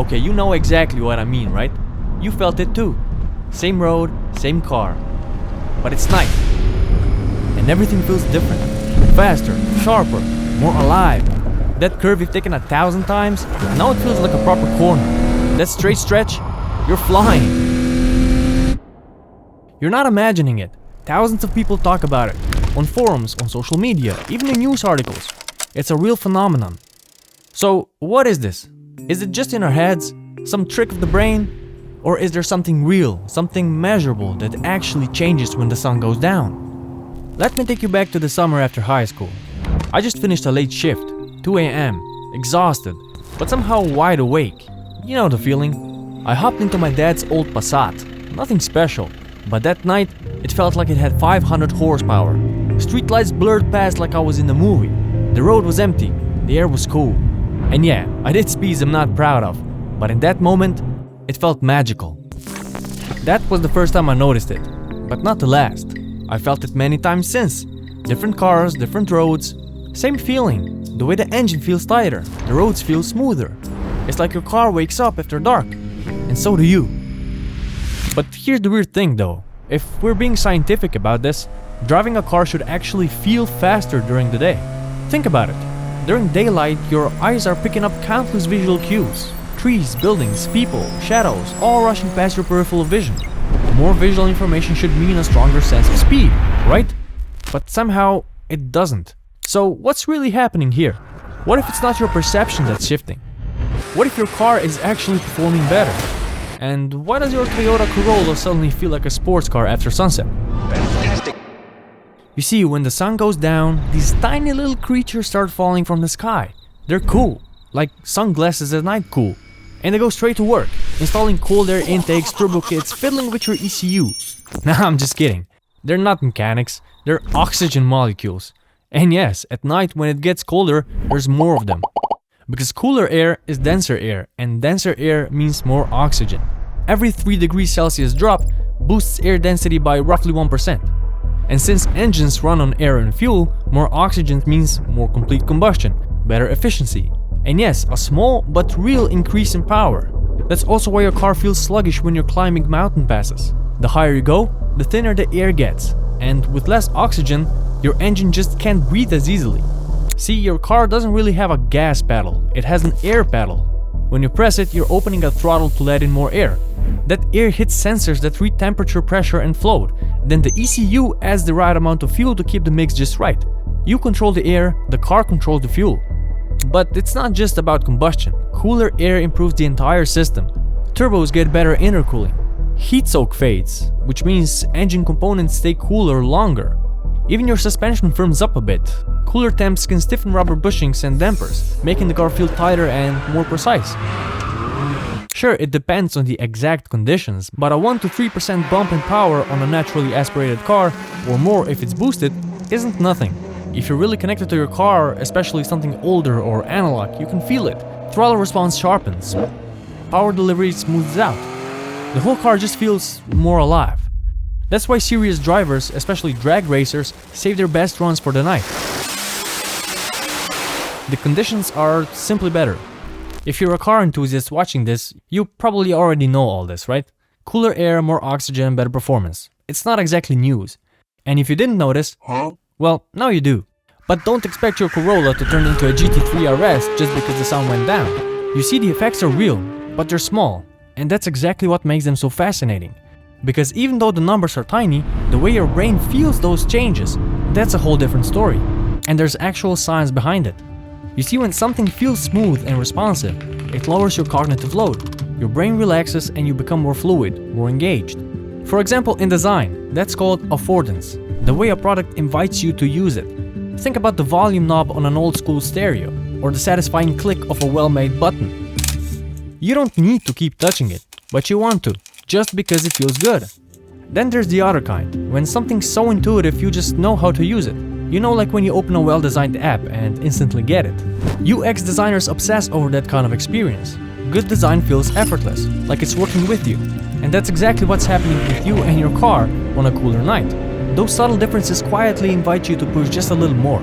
Okay, you know exactly what I mean, right? You felt it too. Same road, same car. But it's night. And everything feels different. Faster, sharper, more alive. That curve you've taken 1,000 times, now it feels like a proper corner. That straight stretch, you're flying. You're not imagining it. Thousands of people talk about it. On forums, on social media, even in news articles. It's a real phenomenon. So, what is this? Is it just in our heads? Some trick of the brain? Or is there something real, something measurable that actually changes when the sun goes down? Let me take you back to the summer after high school. I just finished a late shift, 2 a.m., exhausted, but somehow wide awake. You know the feeling. I hopped into my dad's old Passat. Nothing special, but that night it felt like it had 500 horsepower. Streetlights blurred past like I was in the movie. The road was empty, the air was cool. And yeah, I did speeds I'm not proud of, but in that moment, it felt magical. That was the first time I noticed it, but not the last. I felt it many times since. Different cars, different roads, same feeling. The way the engine feels tighter, the roads feel smoother. It's like your car wakes up after dark, and so do you. But here's the weird thing though. If we're being scientific about this, driving a car should actually feel faster during the day. Think about it. During daylight, your eyes are picking up countless visual cues. Trees, buildings, people, shadows, all rushing past your peripheral vision. More visual information should mean a stronger sense of speed, right? But somehow, it doesn't. So what's really happening here? What if it's not your perception that's shifting? What if your car is actually performing better? And why does your Toyota Corolla suddenly feel like a sports car after sunset? Fantastic. You see, when the sun goes down, these tiny little creatures start falling from the sky. They're cool, like sunglasses at night cool. And they go straight to work, installing cold air intakes, turbo kits, fiddling with your ECU. Nah, I'm just kidding. They're not mechanics, they're oxygen molecules. And yes, at night when it gets colder, there's more of them. Because cooler air is denser air, and denser air means more oxygen. Every 3 degrees Celsius drop boosts air density by roughly 1%. And since engines run on air and fuel, more oxygen means more complete combustion, better efficiency. And yes, a small but real increase in power. That's also why your car feels sluggish when you're climbing mountain passes. The higher you go, the thinner the air gets. And with less oxygen, your engine just can't breathe as easily. See, your car doesn't really have a gas pedal, it has an air pedal. When you press it, you're opening a throttle to let in more air. That air hits sensors that read temperature, pressure and flow. Then the ECU adds the right amount of fuel to keep the mix just right. You control the air, the car controls the fuel. But it's not just about combustion. Cooler air improves the entire system. Turbos get better intercooling. Heat soak fades, which means engine components stay cooler longer. Even your suspension firms up a bit. Cooler temps can stiffen rubber bushings and dampers, making the car feel tighter and more precise. Sure, it depends on the exact conditions, but a 1 to 3% bump in power on a naturally aspirated car, or more if it's boosted, isn't nothing. If you're really connected to your car, especially something older or analog, you can feel it. Throttle response sharpens. Power delivery smooths out. The whole car just feels more alive. That's why serious drivers, especially drag racers, save their best runs for the night. The conditions are simply better. If you're a car enthusiast watching this, you probably already know all this, right? Cooler air, more oxygen, better performance. It's not exactly news. And if you didn't notice, well, now you do. But don't expect your Corolla to turn into a GT3 RS just because the sun went down. You see, the effects are real, but they're small. And that's exactly what makes them so fascinating. Because even though the numbers are tiny, the way your brain feels those changes, that's a whole different story. And there's actual science behind it. You see, when something feels smooth and responsive, it lowers your cognitive load. Your brain relaxes and you become more fluid, more engaged. For example, in design, that's called affordance, the way a product invites you to use it. Think about the volume knob on an old school stereo, or the satisfying click of a well-made button. You don't need to keep touching it, but you want to, just because it feels good. Then there's the other kind, when something's so intuitive you just know how to use it. You know, like when you open a well-designed app and instantly get it. UX designers obsess over that kind of experience. Good design feels effortless, like it's working with you. And that's exactly what's happening with you and your car on a cooler night. Those subtle differences quietly invite you to push just a little more.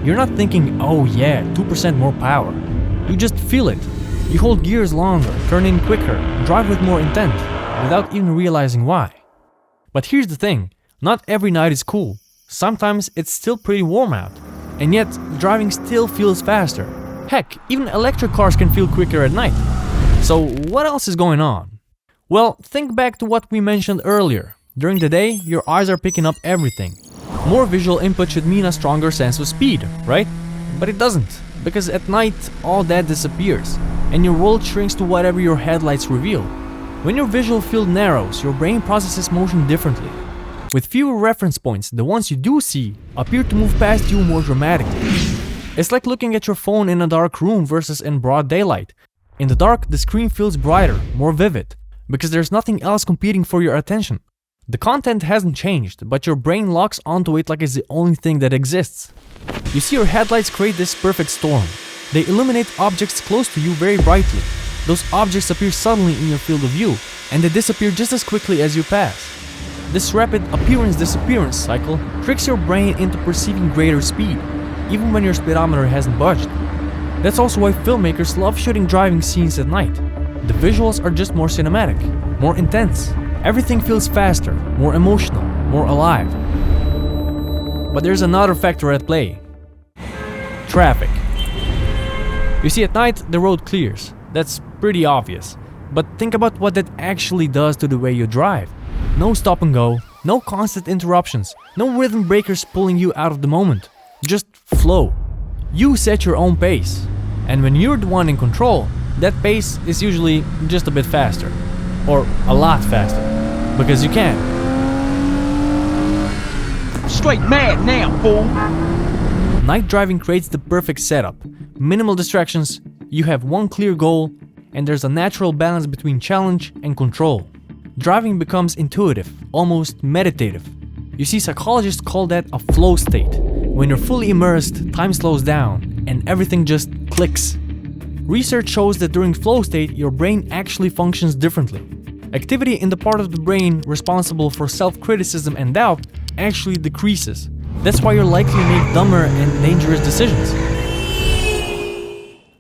You're not thinking, oh yeah, 2% more power. You just feel it. You hold gears longer, turn in quicker, drive with more intent, without even realizing why. But here's the thing, not every night is cool. Sometimes it's still pretty warm out, and yet driving still feels faster. Heck, even electric cars can feel quicker at night. So what else is going on? Well, think back to what we mentioned earlier. During the day, your eyes are picking up everything. More visual input should mean a stronger sense of speed, right? But it doesn't, because at night, all that disappears, and your world shrinks to whatever your headlights reveal. When your visual field narrows, your brain processes motion differently. With fewer reference points, the ones you do see appear to move past you more dramatically. It's like looking at your phone in a dark room versus in broad daylight. In the dark, the screen feels brighter, more vivid, because there's nothing else competing for your attention. The content hasn't changed, but your brain locks onto it like it's the only thing that exists. You see, your headlights create this perfect storm. They illuminate objects close to you very brightly. Those objects appear suddenly in your field of view, and they disappear just as quickly as you pass. This rapid appearance-disappearance cycle tricks your brain into perceiving greater speed, even when your speedometer hasn't budged. That's also why filmmakers love shooting driving scenes at night. The visuals are just more cinematic, more intense. Everything feels faster, more emotional, more alive. But there's another factor at play. Traffic. You see, at night, the road clears. That's pretty obvious. But think about what that actually does to the way you drive. No stop and go, no constant interruptions, no rhythm breakers pulling you out of the moment. Just flow. You set your own pace. And when you're the one in control, that pace is usually just a bit faster. Or a lot faster. Because you can. Straight mad now, fool! Night driving creates the perfect setup. Minimal distractions, you have one clear goal, and there's a natural balance between challenge and control. Driving becomes intuitive, almost meditative. You see, psychologists call that a flow state. When you're fully immersed, time slows down, and everything just clicks. Research shows that during flow state, your brain actually functions differently. Activity in the part of the brain responsible for self-criticism and doubt actually decreases. That's why you're likely to make dumber and dangerous decisions.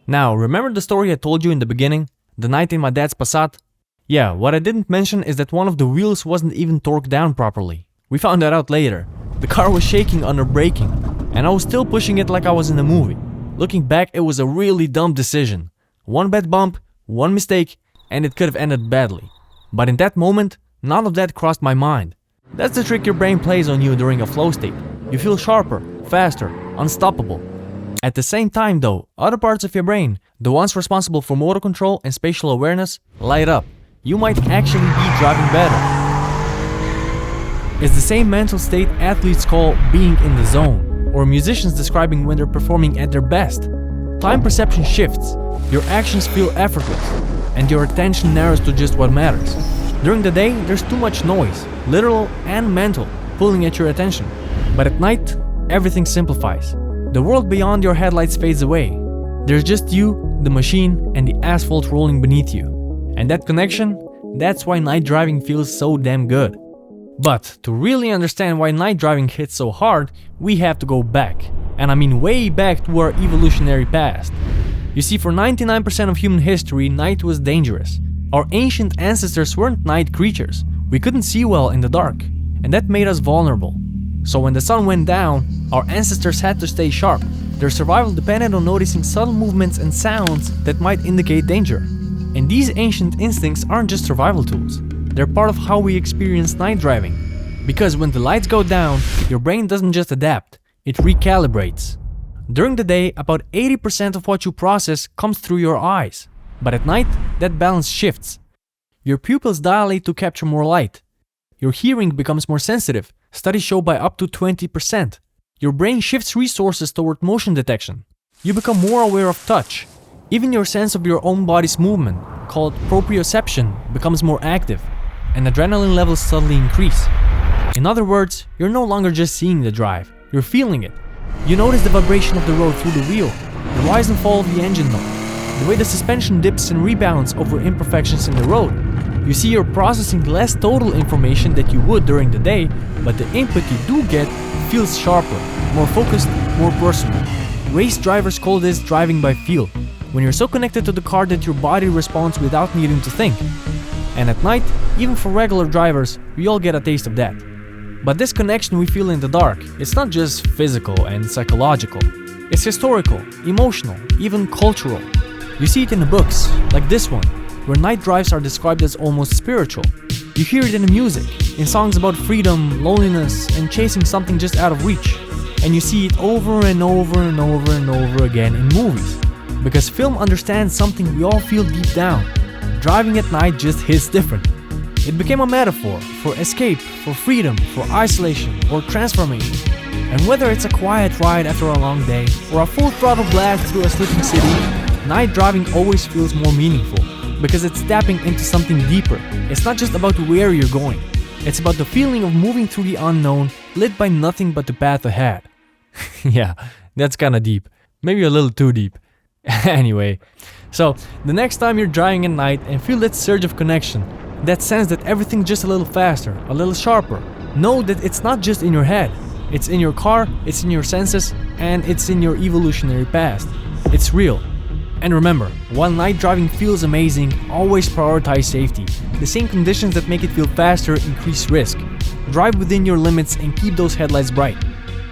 Now, remember the story I told you in the beginning? The night in my dad's Passat? Yeah, what I didn't mention is that one of the wheels wasn't even torqued down properly. We found that out later. The car was shaking under braking, and I was still pushing it like I was in a movie. Looking back, it was a really dumb decision. One bad bump, one mistake, and it could have ended badly. But in that moment, none of that crossed my mind. That's the trick your brain plays on you during a flow state. You feel sharper, faster, unstoppable. At the same time though, other parts of your brain, the ones responsible for motor control and spatial awareness, light up. You might actually be driving better. It's the same mental state athletes call being in the zone, or musicians describing when they're performing at their best. Time perception shifts, your actions feel effortless, and your attention narrows to just what matters. During the day, there's too much noise, literal and mental, pulling at your attention. But at night, everything simplifies. The world beyond your headlights fades away. There's just you, the machine, and the asphalt rolling beneath you. And that connection, that's why night driving feels so damn good. But to really understand why night driving hits so hard, we have to go back. And I mean way back to our evolutionary past. You see, for 99% of human history, night was dangerous. Our ancient ancestors weren't night creatures. We couldn't see well in the dark, and that made us vulnerable. So when the sun went down, our ancestors had to stay sharp. Their survival depended on noticing subtle movements and sounds that might indicate danger. And these ancient instincts aren't just survival tools. They're part of how we experience night driving. Because when the lights go down, your brain doesn't just adapt, it recalibrates. During the day, about 80% of what you process comes through your eyes. But at night, that balance shifts. Your pupils dilate to capture more light. Your hearing becomes more sensitive, studies show by up to 20%. Your brain shifts resources toward motion detection. You become more aware of touch. Even your sense of your own body's movement, called proprioception, becomes more active, and adrenaline levels subtly increase. In other words, you're no longer just seeing the drive, you're feeling it. You notice the vibration of the road through the wheel, the rise and fall of the engine note, the way the suspension dips and rebounds over imperfections in the road. You see, you're processing less total information that you would during the day, but the input you do get feels sharper, more focused, more personal. Race drivers call this driving by feel. when you're so connected to the car that your body responds without needing to think. And at night, even for regular drivers, we all get a taste of that. But this connection we feel in the dark, it's not just physical and psychological. It's historical, emotional, even cultural. You see it in the books, like this one, where night drives are described as almost spiritual. You hear it in the music, in songs about freedom, loneliness, and chasing something just out of reach. And you see it over and over and over and over again in movies. Because film understands something we all feel deep down. Driving at night just hits different. It became a metaphor for escape, for freedom, for isolation, or transformation. And whether it's a quiet ride after a long day, or a full throttle blast through a sleeping city, night driving always feels more meaningful. Because it's tapping into something deeper. It's not just about where you're going. It's about the feeling of moving through the unknown, lit by nothing but the path ahead. Yeah, that's kinda deep. Maybe a little too deep. Anyway, so the next time you're driving at night and feel that surge of connection, that sense that everything's just a little faster, a little sharper, know that it's not just in your head. It's in your car, it's in your senses, and it's in your evolutionary past. It's real. And remember, while night driving feels amazing, always prioritize safety. The same conditions that make it feel faster increase risk. Drive within your limits and keep those headlights bright.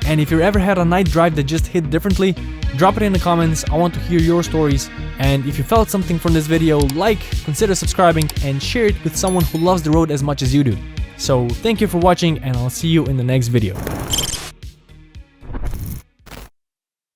And if you ever had a night drive that just hit differently, drop it in the comments. I want to hear your stories. And if you felt something from this video, consider subscribing and share it with someone who loves the road as much as you do. So thank you for watching, and I'll see you in the next video.